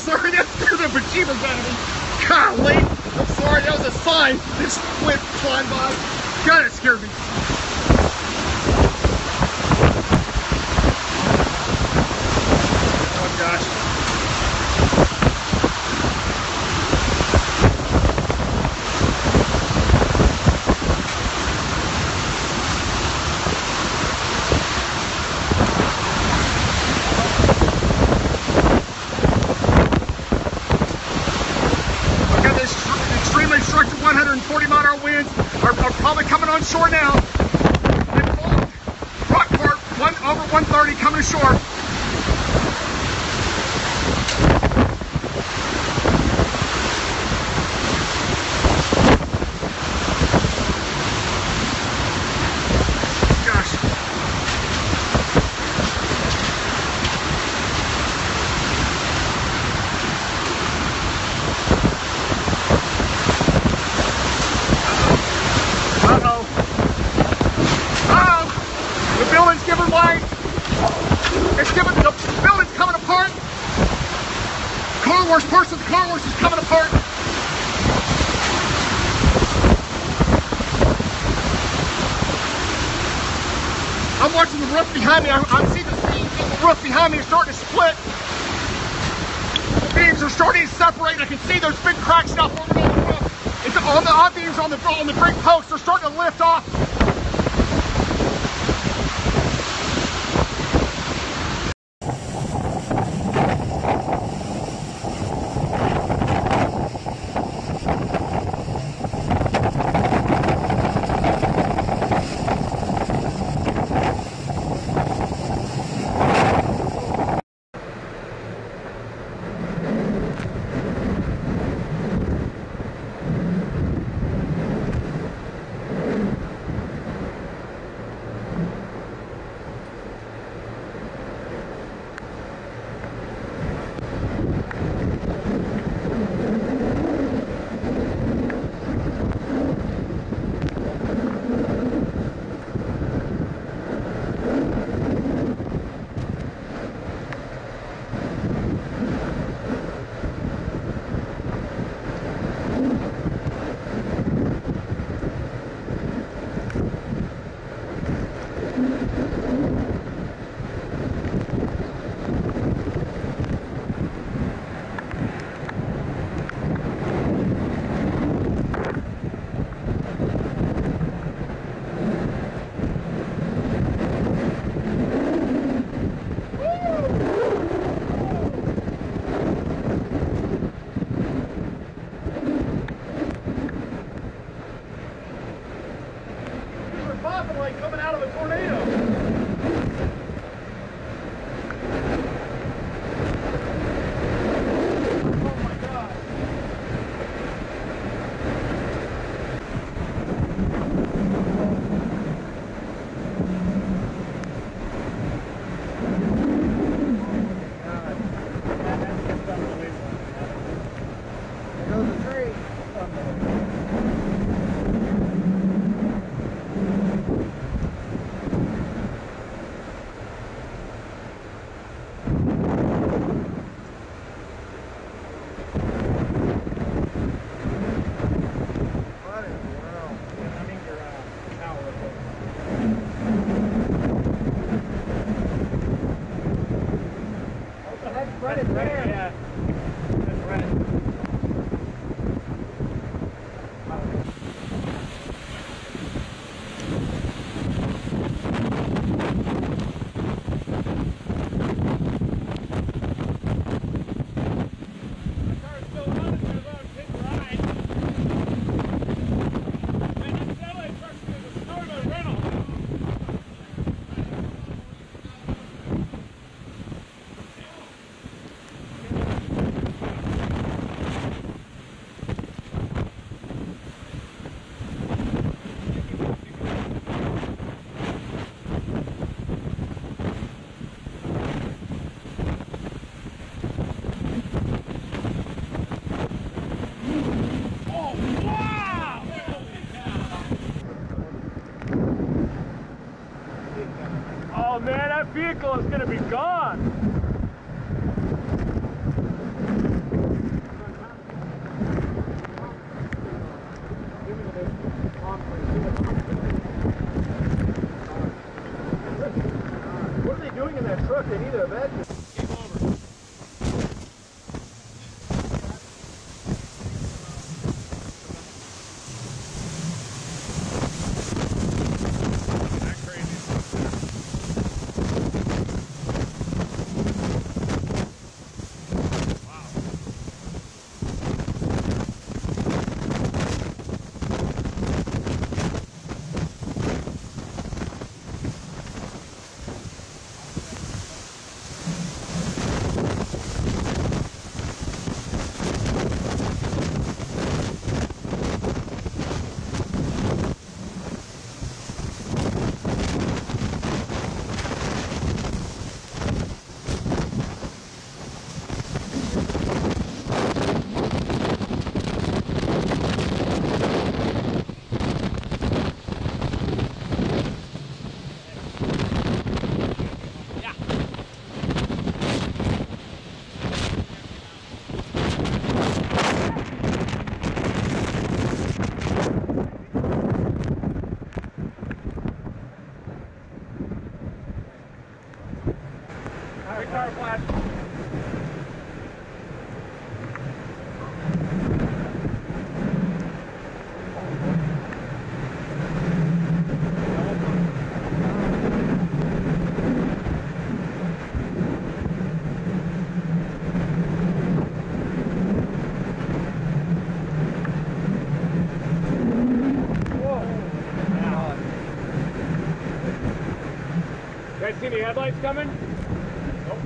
sorry, that scared the bejeebus out of me. Golly, I'm sorry, that was a sign. This went flying by. God, it scared me. Oh gosh. Extremely destructive 140-mile-an-hour winds are probably coming on shore now. Rock part over 130 coming ashore. Parts of the car wash is coming apart. I'm watching the roof behind me. I see the roof behind me is starting to split. The beams are starting to separate. I can see there's big cracks now forming on the roof. It's on the I-beams on the brick posts. They're starting to lift off. Coming out of a tornado. Oh my God. That's unbelievable. There goes the tree. Right there. Yeah. That's right. Oh man, that vehicle is going to be gone. any headlights coming? Nope.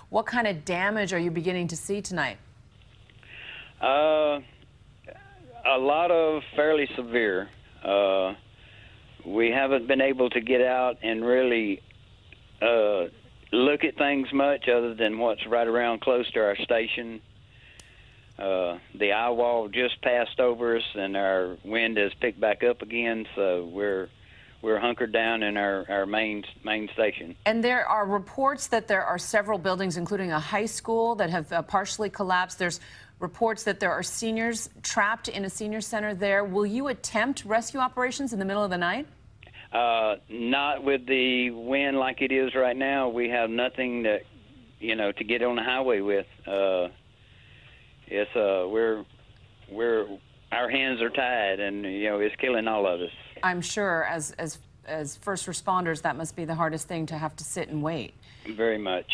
What kind of damage are you beginning to see tonight? A lot of fairly severe. We haven't been able to get out and really look at things much other than what's right around close to our station. The eye wall just passed over us, and our wind has picked back up again, so we're hunkered down in our main station. And there are reports that there are several buildings, including a high school, that have partially collapsed. There's reports that there are seniors trapped in a senior center there. Will you attempt rescue operations in the middle of the night? Not with the wind like it is right now. We have nothing that, to get on the highway with. Our hands are tied, and it's killing all of us. I'm sure as first responders, that must be the hardest thing, to have to sit and wait. Very much.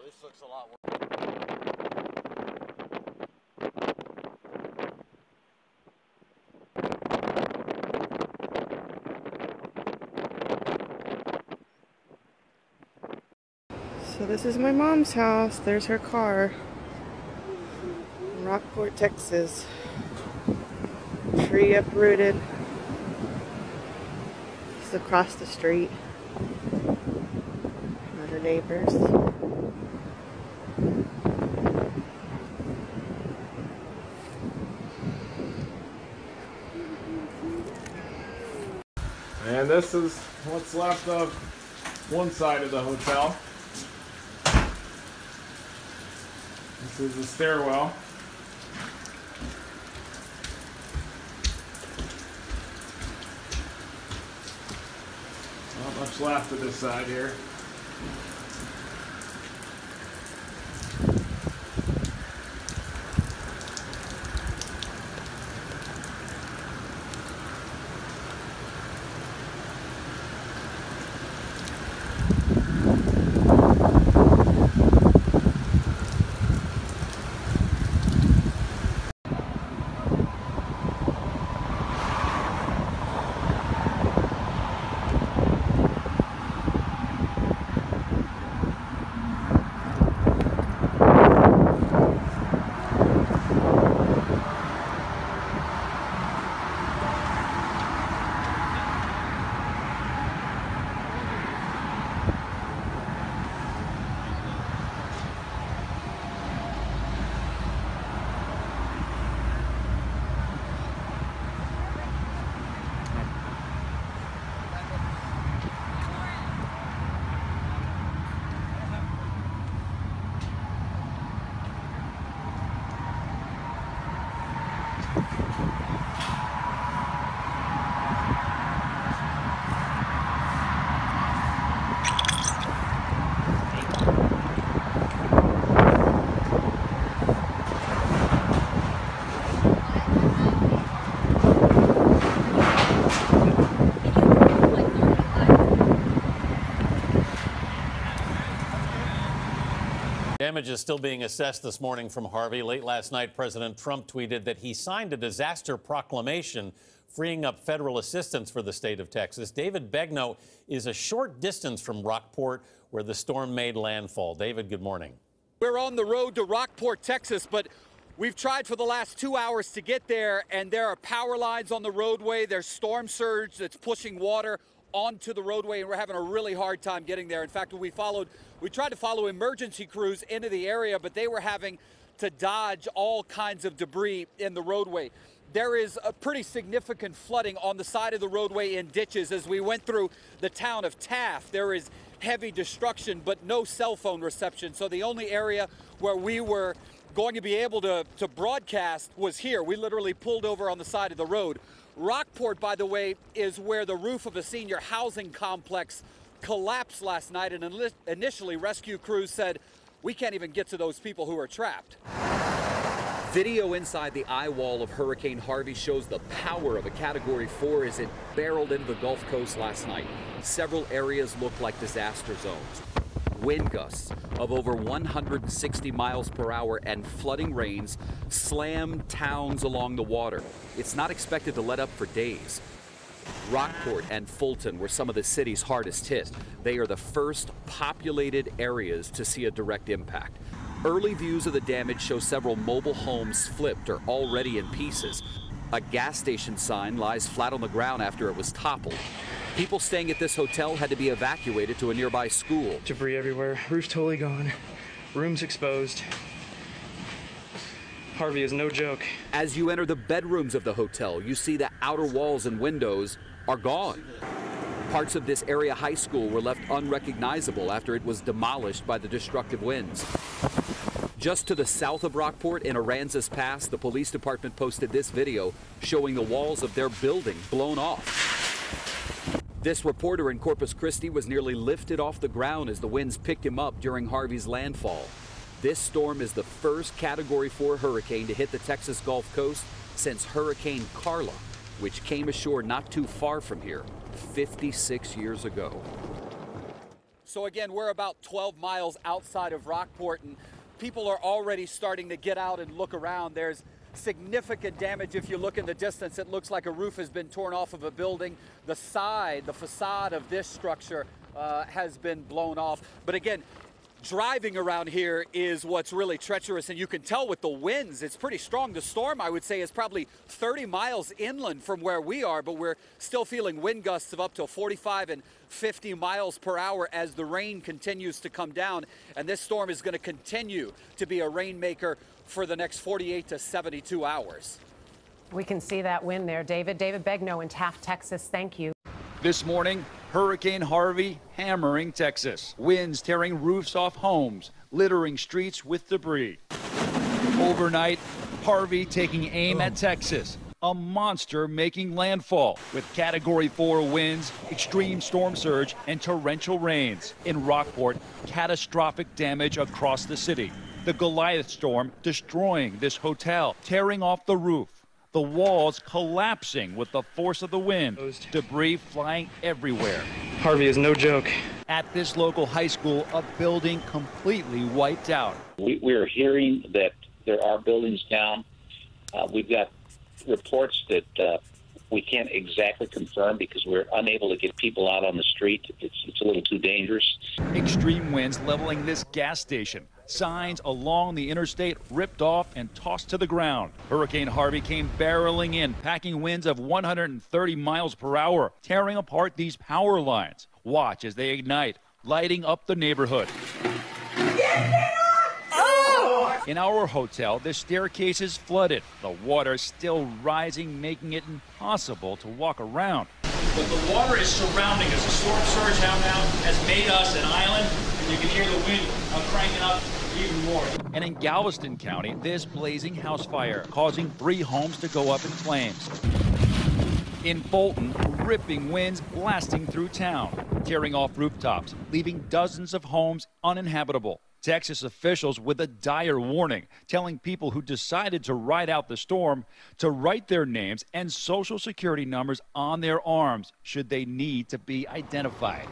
This looks a lot worse. So this is my mom's house. There's her car. Rockport, Texas. Tree uprooted. It's across the street. Her neighbors. And this is what's left of one side of the hotel. This is the stairwell. Not much left of this side here. Damage is still being assessed this morning from Harvey. Late last night, President Trump tweeted that he signed a disaster proclamation freeing up federal assistance for the state of Texas. David Begnaud is a short distance from Rockport, where the storm made landfall. David, good morning. We're on the road to Rockport, Texas, but we've tried for the last 2 hours to get there, and there are power lines on the roadway. There's storm surge that's pushing water onto the roadway, and we're having a really hard time getting there. In fact, we tried to follow emergency crews into the area, but they were having to dodge all kinds of debris in the roadway. There is a pretty significant flooding on the side of the roadway in ditches. As we went through the town of Taft, there is heavy destruction, but no cell phone reception. So the only area where we were going to be able to broadcast was here. We literally pulled over on the side of the road. Rockport, by the way, is where the roof of a senior housing complex collapsed last night, and initially rescue crews said, we can't even get to those people who are trapped. Video inside the eye wall of Hurricane Harvey shows the power of a Category 4 as it barreled into the Gulf Coast last night. Several areas look like disaster zones. Wind gusts of over 160 miles per hour and flooding rains slammed towns along the water. It's not expected to let up for days. Rockport and Fulton were some of the city's hardest hit. They are the first populated areas to see a direct impact. Early views of the damage show several mobile homes flipped or already in pieces. A gas station sign lies flat on the ground after it was toppled. People staying at this hotel had to be evacuated to a nearby school. Debris everywhere, roof totally gone, rooms exposed. Harvey is no joke. As you enter the bedrooms of the hotel, you see the outer walls and windows are gone. Parts of this area high school were left unrecognizable after it was demolished by the destructive winds. Just to the south of Rockport in Aransas Pass, the police department posted this video showing the walls of their building blown off. This reporter in Corpus Christi was nearly lifted off the ground as the winds picked him up during Harvey's landfall. This storm is the first Category 4 hurricane to hit the Texas Gulf Coast since Hurricane Carla, which came ashore not too far from here 56 years ago. So again, we're about 12 miles outside of Rockport, and people are already starting to get out and look around. There's significant damage. If you look in the distance, it looks like a roof has been torn off of a building. The facade of this structure has been blown off. But again, driving around here is what's really treacherous, and you can tell with the winds, it's pretty strong. The storm, I would say, is probably 30 miles inland from where we are, but we're still feeling wind gusts of up to 45 and 50 miles per hour as the rain continues to come down. And this storm is going to continue to be a rainmaker for the next 48 to 72 hours. We can see that wind there, David. David Begnaud in Taft, Texas. Thank you. This morning, Hurricane Harvey hammering Texas. Winds tearing roofs off homes, littering streets with debris. Overnight, Harvey taking aim at Texas. A monster making landfall with Category 4 winds, extreme storm surge, and torrential rains. In Rockport, catastrophic damage across the city. The Goliath storm destroying this hotel, tearing off the roof. The walls collapsing with the force of the wind. Debris flying everywhere. Harvey is no joke. At this local high school, a building completely wiped out. We are hearing that there are buildings down. We've got reports that we can't exactly confirm because we're unable to get people out on the street. It's a little too dangerous. Extreme winds leveling this gas station. Signs along the interstate ripped off and tossed to the ground. Hurricane Harvey came barreling in, packing winds of 130 miles per hour, tearing apart these power lines. Watch as they ignite, lighting up the neighborhood. In our hotel, the staircase is flooded. The water still rising, making it impossible to walk around. But the water is surrounding us. The storm surge now has made us an island, and you can hear the wind cranking up even more. And in Galveston County, this blazing house fire causing 3 homes to go up in flames. In Fulton, ripping winds blasting through town, tearing off rooftops, leaving dozens of homes uninhabitable. Texas officials with a dire warning, telling people who decided to ride out the storm to write their names and social security numbers on their arms should they need to be identified.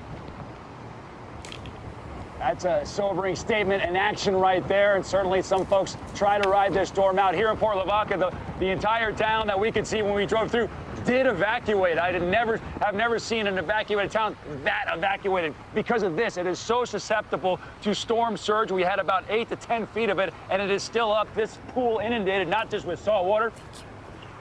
That's a sobering statement and action right there, and certainly some folks try to ride this storm out. Here in Port Lavaca, the entire town that we could see when we drove through did evacuate. I've never seen an evacuated town that evacuated because of this. It is so susceptible to storm surge. We had about 8 to 10 feet of it, and it is still up. This pool inundated, not just with salt water,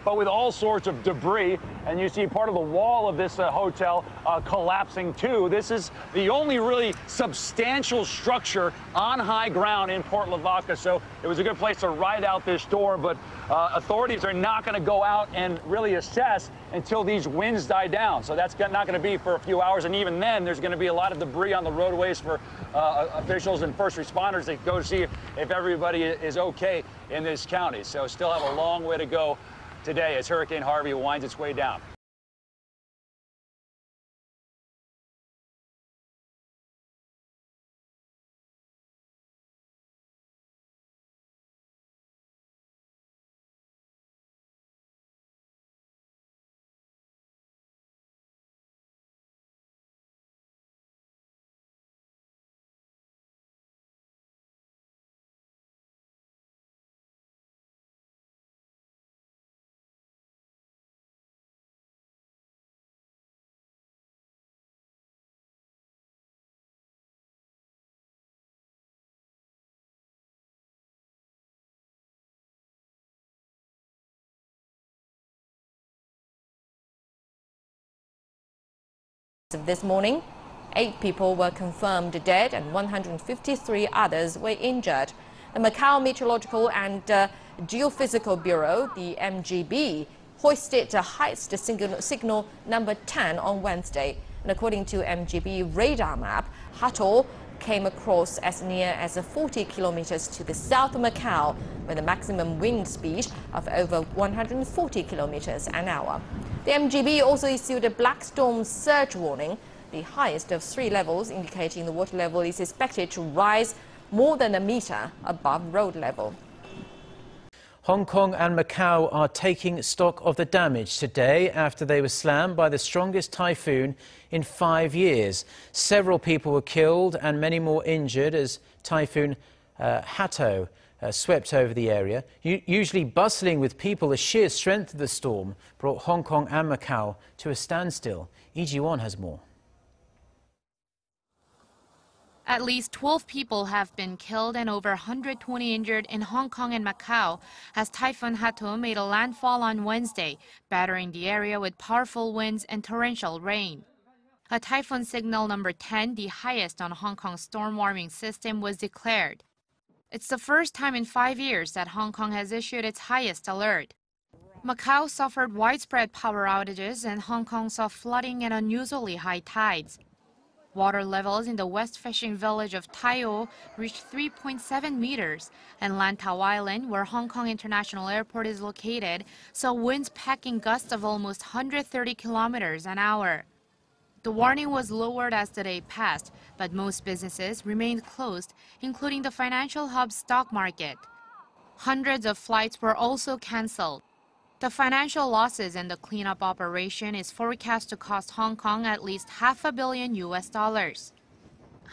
but with all sorts of debris. And you see part of the wall of this hotel collapsing too. This is the only really substantial structure on high ground in Port Lavaca. So it was a good place to ride out this storm, but authorities are not going to go out and really assess until these winds die down. So that's not going to be for a few hours. And even then, there's going to be a lot of debris on the roadways for officials and first responders to go see if everybody is okay in this county. So still have a long way to go today as Hurricane Harvey winds its way down. This morning, 8 people were confirmed dead and 153 others were injured. The Macau Meteorological and Geophysical Bureau, the MGB, hoisted the highest signal number 10 on Wednesday. And according to MGB radar map, Hato came across as near as 40 kilometers to the south of Macau with a maximum wind speed of over 140 kilometers an hour. The MGB also issued a black storm surge warning, the highest of 3 levels, indicating the water level is expected to rise more than a meter above road level. Hong Kong and Macau are taking stock of the damage today after they were slammed by the strongest typhoon in 5 years. Several people were killed and many more injured as Typhoon Hato swept over the area. Usually bustling with people, the sheer strength of the storm brought Hong Kong and Macau to a standstill. EG1 has more. At least 12 people have been killed and over 120 injured in Hong Kong and Macau as Typhoon Hato made a landfall on Wednesday, battering the area with powerful winds and torrential rain. A typhoon signal number 10, the highest on Hong Kong's storm warning system, was declared. It's the first time in 5 years that Hong Kong has issued its highest alert. Macau suffered widespread power outages and Hong Kong saw flooding and unusually high tides. Water levels in the west fishing village of Tai reached 3.7 meters, and Lantau Island, where Hong Kong International Airport is located, saw winds packing gusts of almost 130 kilometers an hour. The warning was lowered as the day passed, but most businesses remained closed, including the financial hub's stock market. Hundreds of flights were also cancelled. The financial losses in the cleanup operation is forecast to cost Hong Kong at least $500 million.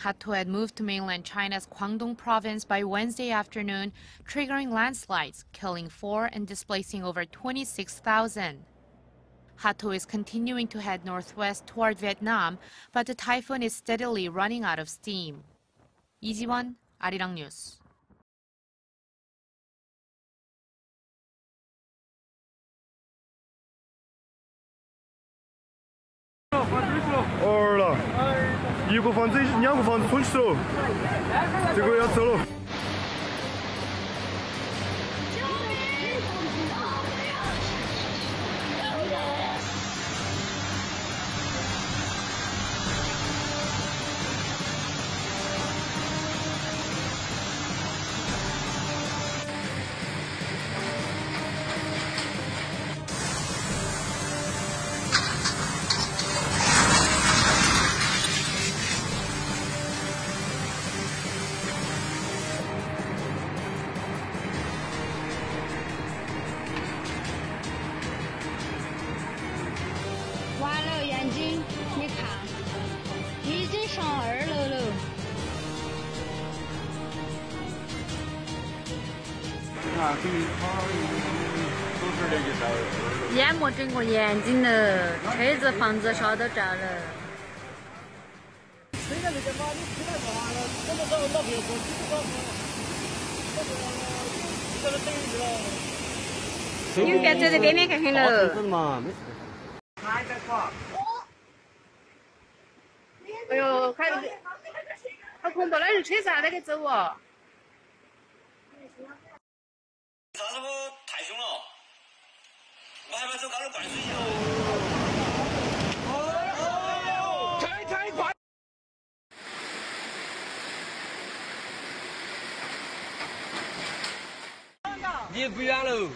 Hato had moved to mainland China's Guangdong province by Wednesday afternoon, triggering landslides, killing 4 and displacing over 26,000. Hato is continuing to head northwest toward Vietnam, but the typhoon is steadily running out of steam. Lee Ji-won, Arirang News. 얼라 이거 반지 양고 반지 손치로 이거 야스로 淹没整个眼睛了，车子、房子啥都炸了。你们别走在边边看看喽。哎呦，好恐怖！那是车子还在给走哦。 啥子不太凶了？我害怕走高了灌水一样。太快！离不远喽。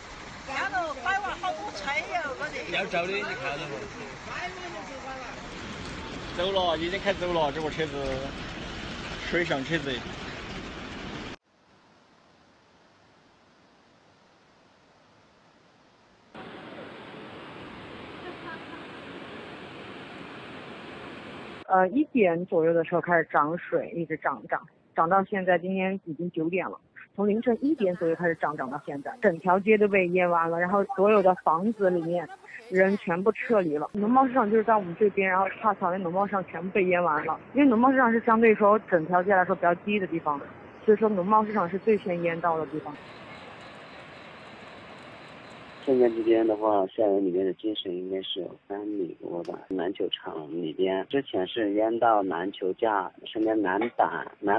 远了，拐弯好多车呀，我的。要走的，你看到不？走了，已经开始走了，这个车子，水上车子。 1点左右的时候开始涨水，一直涨到现在，今天已经9点了。从凌晨1点左右开始涨到现在，整条街都被淹完了，然后所有的房子里面人全部撤离了。农贸市场就是在我们这边，然后帕草那农贸市场全部被淹完了。因为农贸市场是相对说整条街来说比较低的地方，所以说农贸市场是最先淹到的地方。 现在这边的话，校园里面的积水应该是有3米多吧。篮球场里边之前是淹到篮球架，现在篮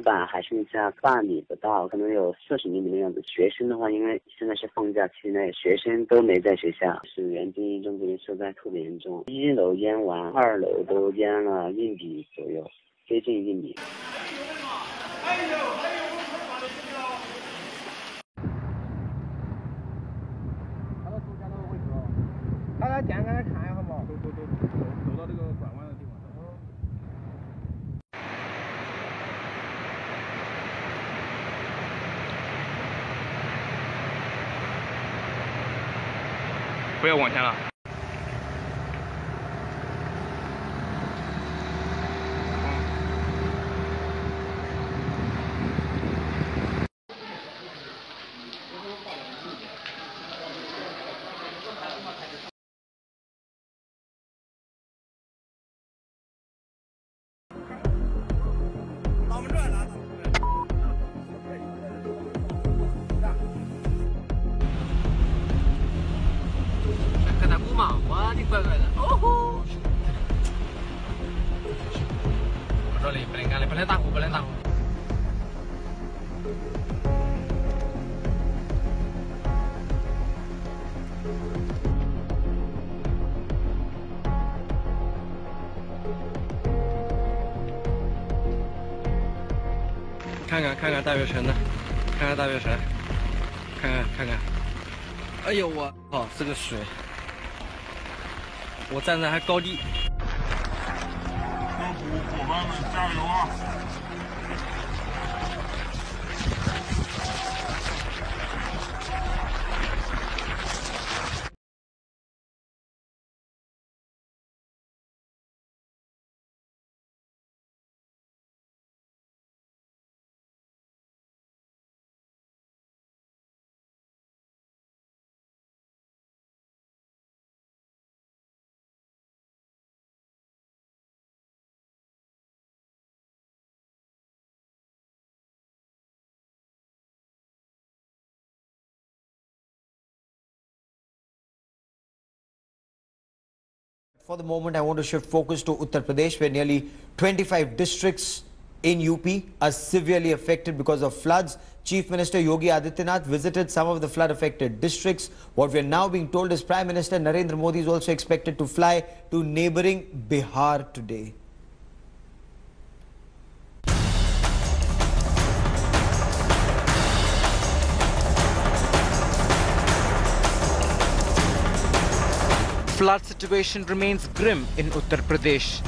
板还剩下半米不到，可能有40厘米的样子。学生的话，因为现在是放假期内，学生都没在学校，是原经一中这边受灾特别严重。1楼淹完，2楼都淹了1米左右，接近1米。 他在电杆上看一下嘛，走到这个拐弯的地方。不要往前了。我的乖乖的，哦吼！我说你不能干，你不能打呼，不能打呼。看看大悦城的，看看大悦城，看看，哎呦我靠，这个水，我站在还高地。科普伙伴们加油啊！ For the moment, I want to shift focus to Uttar Pradesh, where nearly 25 districts in UP are severely affected because of floods. Chief Minister Yogi Adityanath visited some of the flood-affected districts. What we are now being told is Prime Minister Narendra Modi is also expected to fly to neighboring Bihar today. Flood situation remains grim in Uttar Pradesh.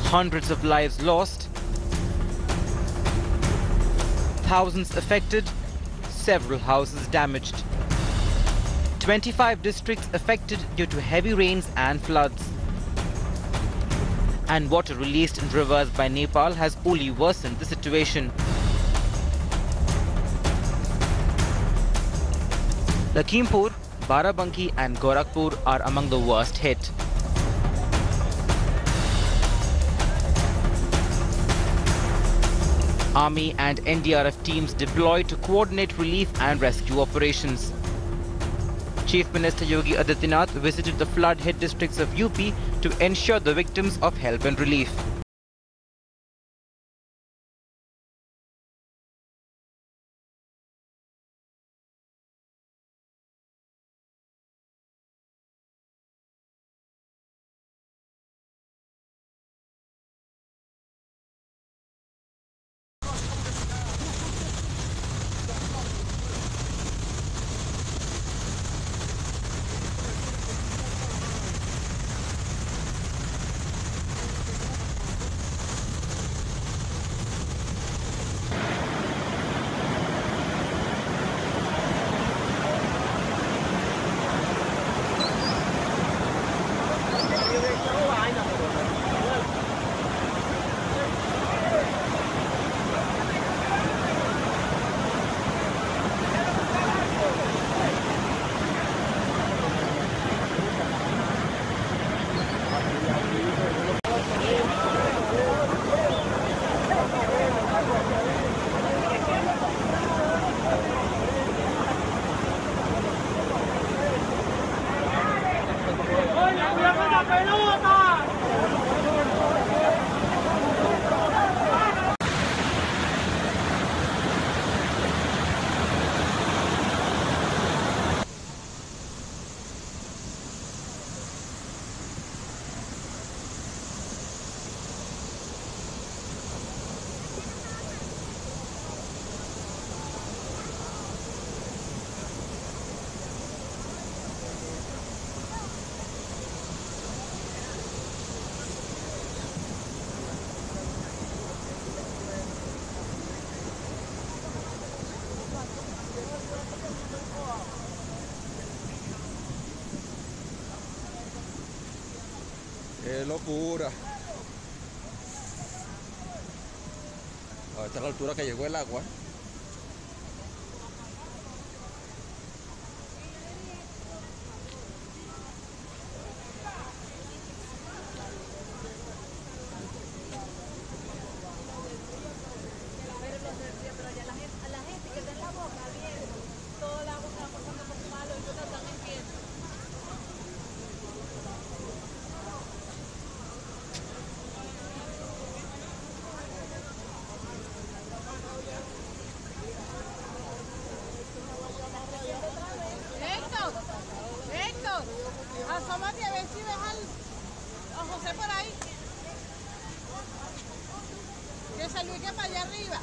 Hundreds of lives lost, thousands affected, several houses damaged. 25 districts affected due to heavy rains and floods. And water released in rivers by Nepal has only worsened the situation. Lakhimpur, Barabanki and Gorakhpur are among the worst hit. Army and NDRF teams deployed to coordinate relief and rescue operations. Chief Minister Yogi Adityanath visited the flood-hit districts of UP to ensure the victims of help and relief. ¡Qué locura! Esta es la altura que llegó el agua. Asómate a ver si ves a José por ahí. Esa Luis, que para allá arriba.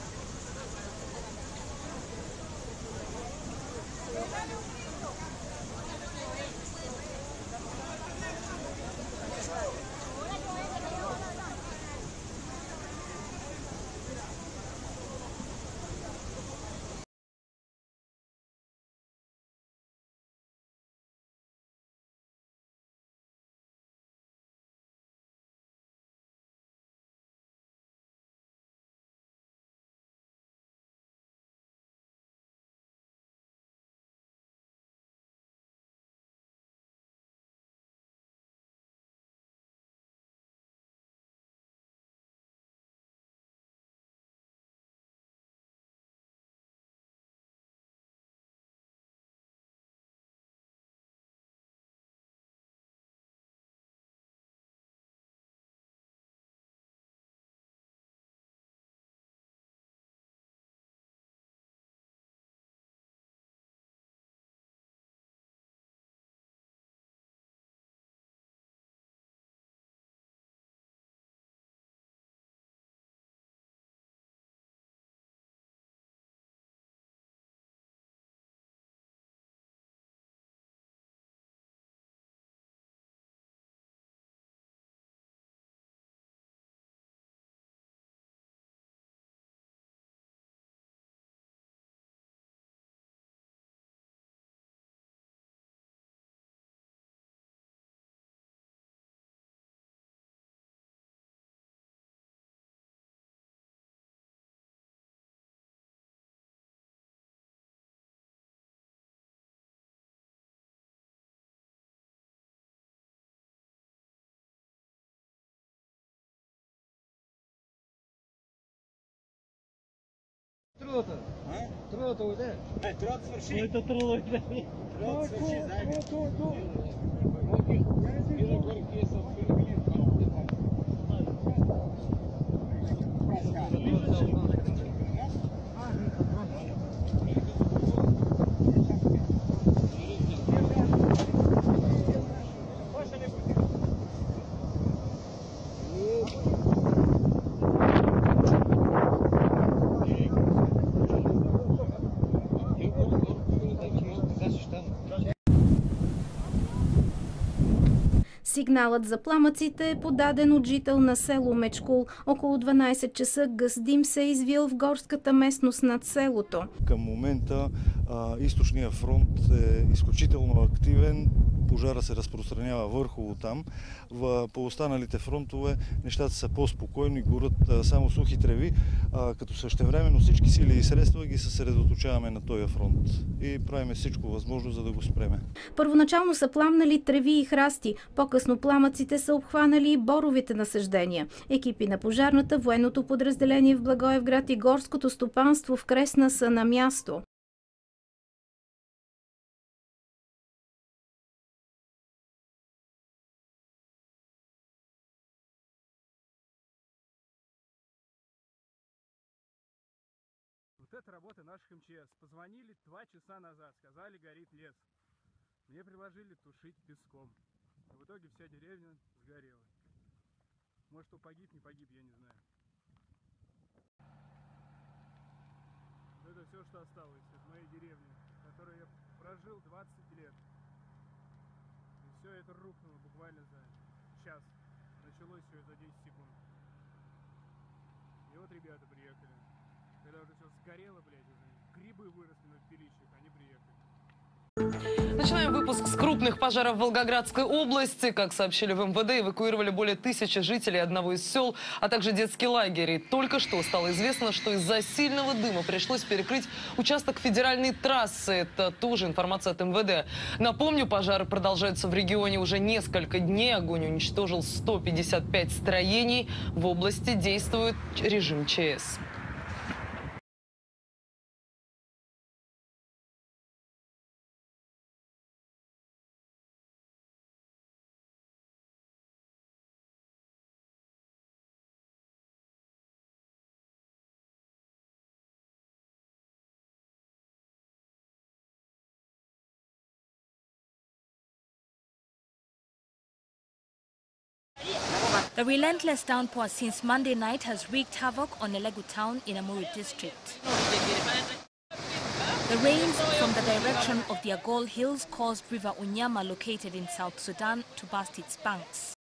Трото. Трото уйде. Трот свърши. Който трото уйде. Трот свърши заедно. Сигналът за пламъците е подаден от жител на село Мечкул. Около 12 часа гъс дим се е извил в горската местност над селото. Към момента източният фронт е изключително активен. Пожара се разпространява върхово там. По останалите фронтове нещата са по-спокойни, горят само сухи треви, като същевременно всички сили и средства ги съсредоточаваме на този фронт и правим всичко възможно, за да го спреме. Първоначално са пламнали треви и храсти, по-късно пламъците са обхванали и боровите насаждения. Екипи на пожарната, военното подразделение в Благоевград и горското стопанство в Кресна са на място. Это работа наших МЧС. Позвонили 2 часа назад, сказали, горит лес. Мне предложили тушить песком. В итоге вся деревня сгорела. Может, кто погиб, не погиб, я не знаю. Но это все, что осталось из моей деревни, в которой я прожил 20 лет. И все это рухнуло буквально за час. Началось все за 10 секунд. И вот ребята приехали. Когда уже все сгорело, блядь, уже грибы выросли на пилищах, они приехали. Начинаем выпуск с крупных пожаров в Волгоградской области. Как сообщили в МВД, эвакуировали более 1000 жителей одного из сел, а также детский лагерь. И только что стало известно, что из-за сильного дыма пришлось перекрыть участок федеральной трассы. Это тоже информация от МВД. Напомню, пожары продолжаются в регионе уже несколько дней. Огонь уничтожил 155 строений. В области действует режим ЧС. The relentless downpour since Monday night has wreaked havoc on Elegu town in Amuru district. The rains from the direction of the Agol Hills caused River Unyama, located in South Sudan, to burst its banks.